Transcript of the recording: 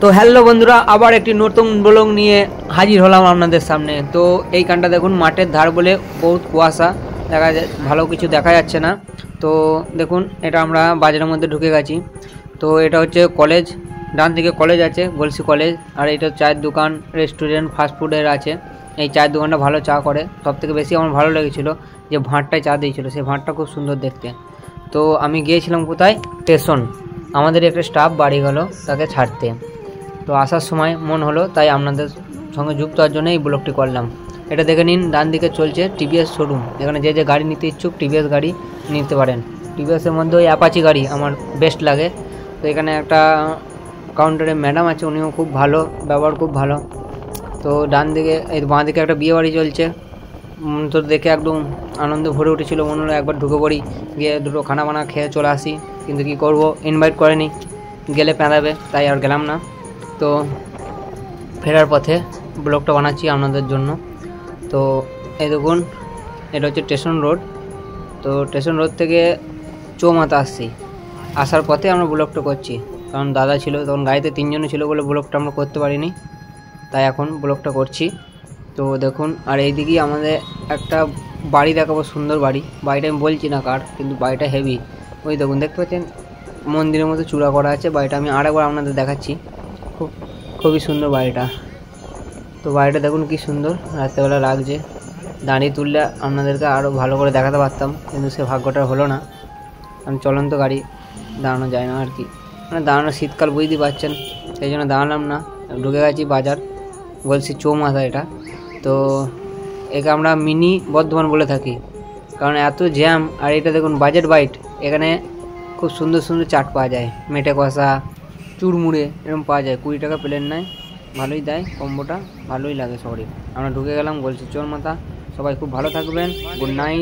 তো হ্যালো বন্ধুরা, আবার একটি নতুন ব্লগ নিয়ে হাজির হলাম আপনাদের সামনে। তো এই কানটা দেখুন, মাঠের ধার বলে বহুত কুয়াশা, দেখা যায় ভালো কিছু দেখা যাচ্ছে না। তো দেখুন, এটা আমরা বাজারের মধ্যে ঢুকে গেছি। তো এটা হচ্ছে কলেজ, ডান দিকে কলেজ আছে, গলসি কলেজ। আর এটা চায়ের দোকান, রেস্টুরেন্ট, ফাস্টফুডের আছে। এই চায়ের দোকানটা ভালো চা করে। সবথেকে বেশি আমার ভালো লেগেছিলো যে ভাঁড়টায় চা দিয়েছিলো, সেই ভাঁড়টা খুব সুন্দর দেখতে। তো আমি গিয়েছিলাম কোথায়, স্টেশন। আমাদের একটা স্টাফ বাড়ি গেল তাকে ছাড়তে। তো আসার সময় মন হলো, তাই আপনাদের সঙ্গে যুক্ত হওয়ার জন্য এই ব্লগটি করলাম। এটা দেখে নিন, ডান দিকে চলছে টিভিএস শোরুম। এখানে যে যে গাড়ি নিতে ইচ্ছুক টিভিএস গাড়ি নিতে পারেন। টিভিএসের মধ্যে ওই অ্যাপাচি গাড়ি আমার বেস্ট লাগে। তো এখানে একটা কাউন্টারে ম্যাডাম আছে, উনিও খুব ভালো, ব্যবহার খুব ভালো। তো ডান দিকে এই বাঁ দিকে একটা বিয়ে বাড়ি চলছে। তো দেখে একদম আনন্দ ভরে উঠেছিলো, মনে হলো একবার ঢুকে পড়ি, গিয়ে দুটো খানা বানা খেয়ে চলে আসি। কিন্তু কি করব, ইনভাইট করেনি, গেলে পেঁদাবে, তাই আর গেলাম না। তো ফেরার পথে ব্লগটা বানাচ্ছি আপনাদের জন্য। তো এই দেখুন, এটা হচ্ছে স্টেশন রোড। তো স্টেশন রোড থেকে চৌমাথা আসছি, আসার পথে আমরা ব্লগটা করছি। কারণ দাদা ছিল তখন, গাড়িতে তিনজনে ছিল বলে ব্লগটা আমরা করতে পারিনি, তাই এখন ব্লগটা করছি। তো দেখুন, আর এইদিকেই আমাদের একটা বাড়ি দেখাবো, সুন্দর বাড়ি। বাড়িটা আমি বলছি না কার, কিন্তু বাড়িটা হেভি। ওই দেখুন, দেখতে পাচ্ছেন মন্দিরের মতো চূড়া করা আছে। বাড়িটা আমি আরেকবার আপনাদের দেখাচ্ছি, খুবই সুন্দর বাড়িটা। তো বাড়িটা দেখুন কি সুন্দর, রাত্রেবেলা লাগছে। দাঁড়িয়ে তুললে আপনাদেরকে আরও ভালো করে দেখাতে পারতাম, কিন্তু সে ভাগ্যটা হলো না। কারণ চলন্ত গাড়ি দাঁড়ানো যায় না আর কি, মানে দাঁড়ানো, শীতকাল বুঝতেই পারছেন, সেই জন্য দাঁড়ালাম না। ঢুকে গেছি বাজার, বলছি চৌমাথা এটা। তো একে আমরা মিনি বর্ধমান বলে থাকি, কারণ এত জ্যাম। আর এটা দেখুন বাজেট বাইট, এখানে খুব সুন্দর সুন্দর চাট পাওয়া যায়, মেটে কষা, চুড়মুড়ে এরকম পাওয়া যায়। 20 টাকা প্লেট নেয়, ভালোই দেয়, কম্বোটা ভালোই লাগে সবারই। আমরা ঢুকে গেলাম, বলছি চৌমাথা। সবাই খুব ভালো থাকবেন, গুড নাইট।